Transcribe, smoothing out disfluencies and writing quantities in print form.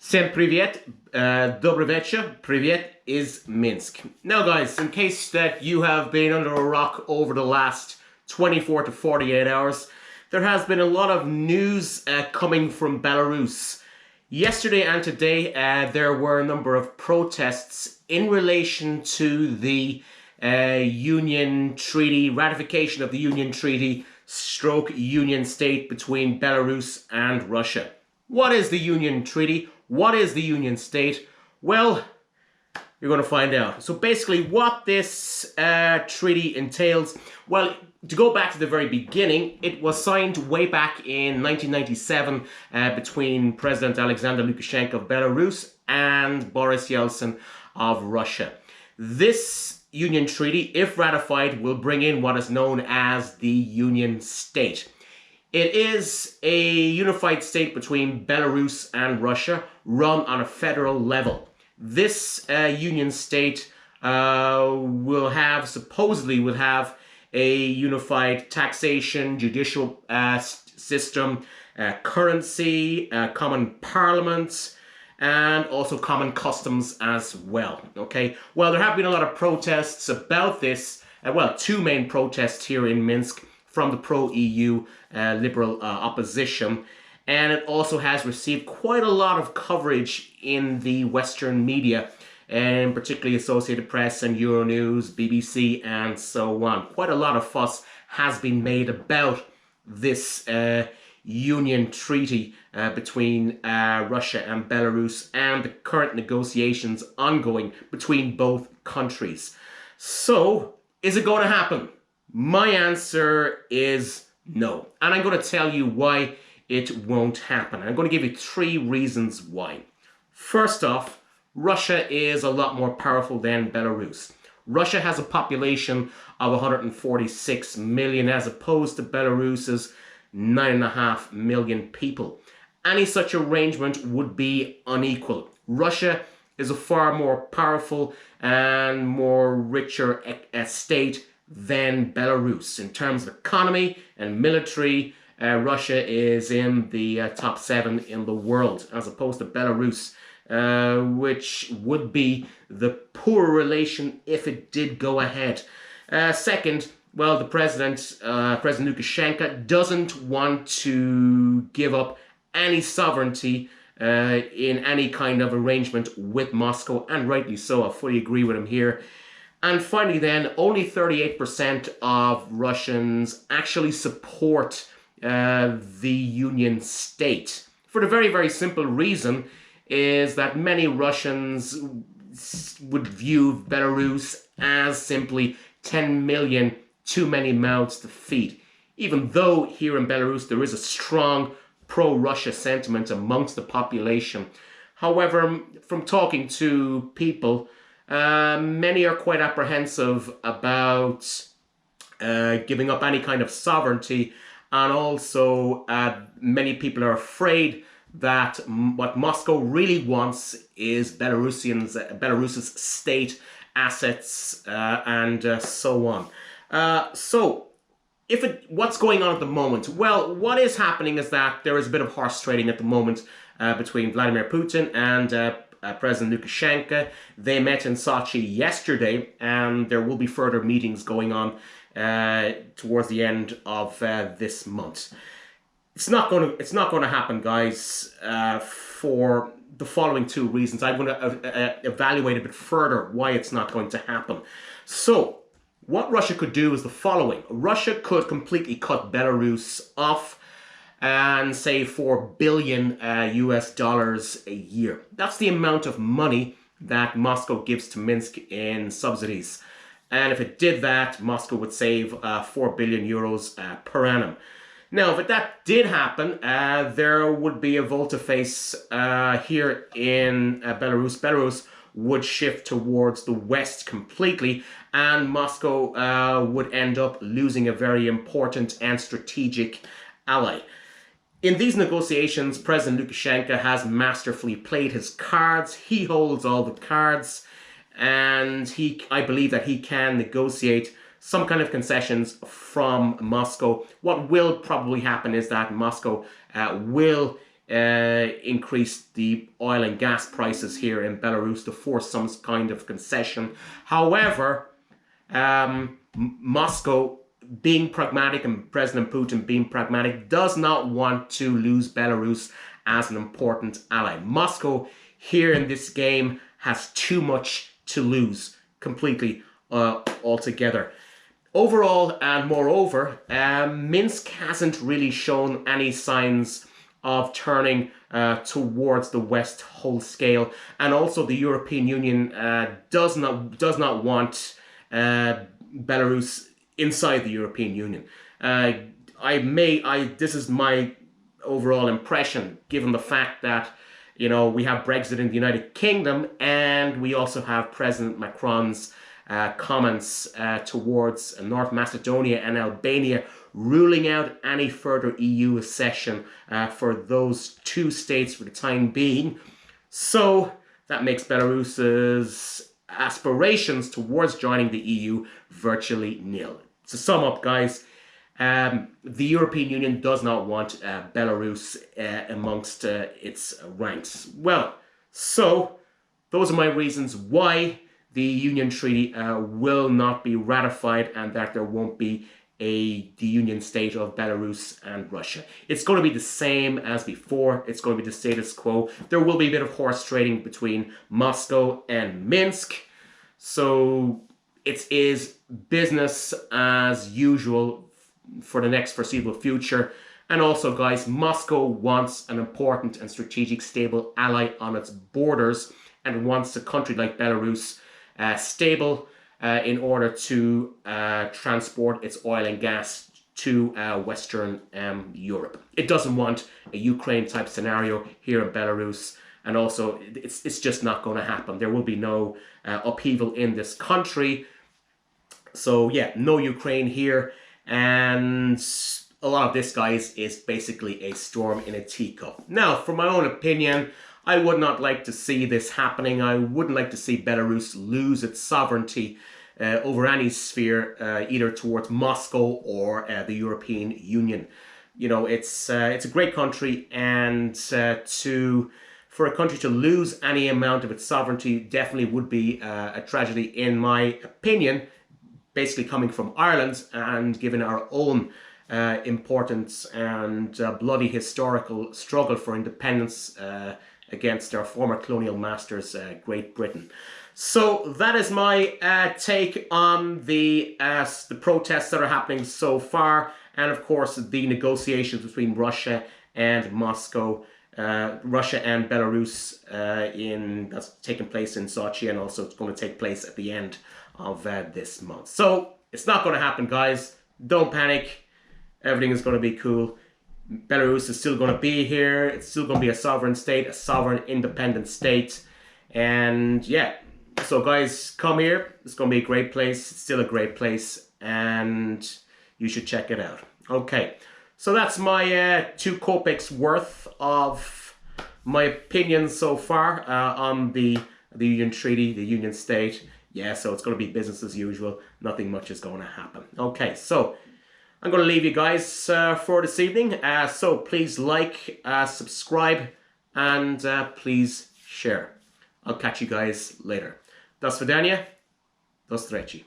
Всем привет, добрый вечер, привет is Minsk. Now guys, in case that you have been under a rock over the last 24 to 48 hours, there has been a lot of news coming from Belarus. Yesterday and today, there were a number of protests in relation to the Union Treaty, ratification of the Union Treaty, stroke Union State between Belarus and Russia. What is the Union Treaty? What is the Union State? Well, you're going to find out. So basically what this treaty entails, well, to go back to the very beginning, it was signed way back in 1997 between President Alexander Lukashenko of Belarus and Boris Yeltsin of Russia. This Union Treaty, if ratified, will bring in what is known as the Union State. It is a unified state between Belarus and Russia, run on a federal level. This Union State supposedly will have a unified taxation, judicial system, currency, common parliament, and also common customs as well. Okay. Well, there have been a lot of protests about this. Two main protests here in Minsk from the pro-EU liberal opposition, and it also has received quite a lot of coverage in the Western media, and particularly Associated Press and Euronews, BBC, and so on. Quite a lot of fuss has been made about this Union Treaty between Russia and Belarus and the current negotiations ongoing between both countries. So, is it going to happen? My answer is no. And I'm going to tell you why it won't happen. I'm going to give you 3 reasons why. First off, Russia is a lot more powerful than Belarus. Russia has a population of 146 million as opposed to Belarus's 9.5 million people. Any such arrangement would be unequal. Russia is a far more powerful and more richer state than Belarus. In terms of economy and military, Russia is in the top 7 in the world, as opposed to Belarus, which would be the poor relation if it did go ahead. Second, well, the President Lukashenko doesn't want to give up any sovereignty in any kind of arrangement with Moscow, and rightly so. I fully agree with him here. And finally then, only 38% of Russians actually support the Union State. For the very, very simple reason is that many Russians would view Belarus as simply 10 million too many mouths to feed. Even though here in Belarus there is a strong pro-Russia sentiment amongst the population. However, from talking to people, many are quite apprehensive about giving up any kind of sovereignty, and also many people are afraid that what Moscow really wants is Belarus's state assets and so on. What's going on at the moment? Well, what is happening is that there is a bit of horse trading at the moment between Vladimir Putin and President Lukashenko. They met in Sochi yesterday, and there will be further meetings going on towards the end of this month. It's not going to happen, guys, for the following 2 reasons. I'm going to evaluate a bit further why it's not going to happen. So, what Russia could do is the following. Russia could completely cut Belarus off and say $4 billion US dollars a year. That's the amount of money that Moscow gives to Minsk in subsidies. And if it did that, Moscow would save 4 billion euros per annum. Now, if that did happen, there would be a volte-face here in Belarus. Belarus would shift towards the west completely, and Moscow would end up losing a very important and strategic ally. In these negotiations, President Lukashenko has masterfully played his cards. He holds all the cards, and I believe that he can negotiate some kind of concessions from Moscow. What will probably happen is that Moscow will increase the oil and gas prices here in Belarus to force some kind of concession. However, Moscow, being pragmatic, and President Putin being pragmatic, does not want to lose Belarus as an important ally. Moscow here in this game has too much to lose completely altogether. Overall, and moreover, Minsk hasn't really shown any signs of turning towards the West whole scale, and also the European Union does not want Belarus inside the European Union. This is my overall impression, given the fact that, you know, we have Brexit in the United Kingdom, and we also have President Macron's comments towards North Macedonia and Albania, ruling out any further EU accession for those two states for the time being. So that makes Belarus's aspirations towards joining the EU virtually nil. To sum up, guys, the European Union does not want Belarus amongst its ranks. Well, so those are my reasons why the Union Treaty will not be ratified, and that there won't be the Union state of Belarus and Russia. It's going to be the same as before. It's going to be the status quo. There will be a bit of horse trading between Moscow and Minsk. So it is business as usual for the next foreseeable future. And also, guys, Moscow wants an important and strategic stable ally on its borders, and wants a country like Belarus stable in order to transport its oil and gas to Western Europe. It doesn't want a Ukraine type scenario here in Belarus, and also it's just not going to happen. There will be no upheaval in this country. So yeah, no Ukraine here, and a lot of this, guys, is basically a storm in a teacup. Now, for my own opinion, I would not like to see this happening. I wouldn't like to see Belarus lose its sovereignty over any sphere, either towards Moscow or the European Union. You know, it's a great country, and for a country to lose any amount of its sovereignty definitely would be a tragedy, in my opinion, basically coming from Ireland and given our own importance and bloody historical struggle for independence against our former colonial masters, Great Britain. So that is my take on the protests that are happening so far, and of course the negotiations between Russia and Moscow, Russia and Belarus, that's taking place in Sochi, and also it's going to take place at the end of this month. So it's not going to happen, guys. Don't panic. Everything is going to be cool. Belarus is still going to be here. It's still going to be a sovereign state, a sovereign independent state. And yeah, so guys, come here. It's going to be a great place. It's still a great place, and you should check it out. Okay, so that's my 2 kopecks worth of my opinion so far on the Union Treaty, the Union State. Yeah, so it's going to be business as usual. Nothing much is going to happen. Okay, so I'm going to leave you guys for this evening. So please like, subscribe, and please share. I'll catch you guys later. Do svidaniya. Do sreći.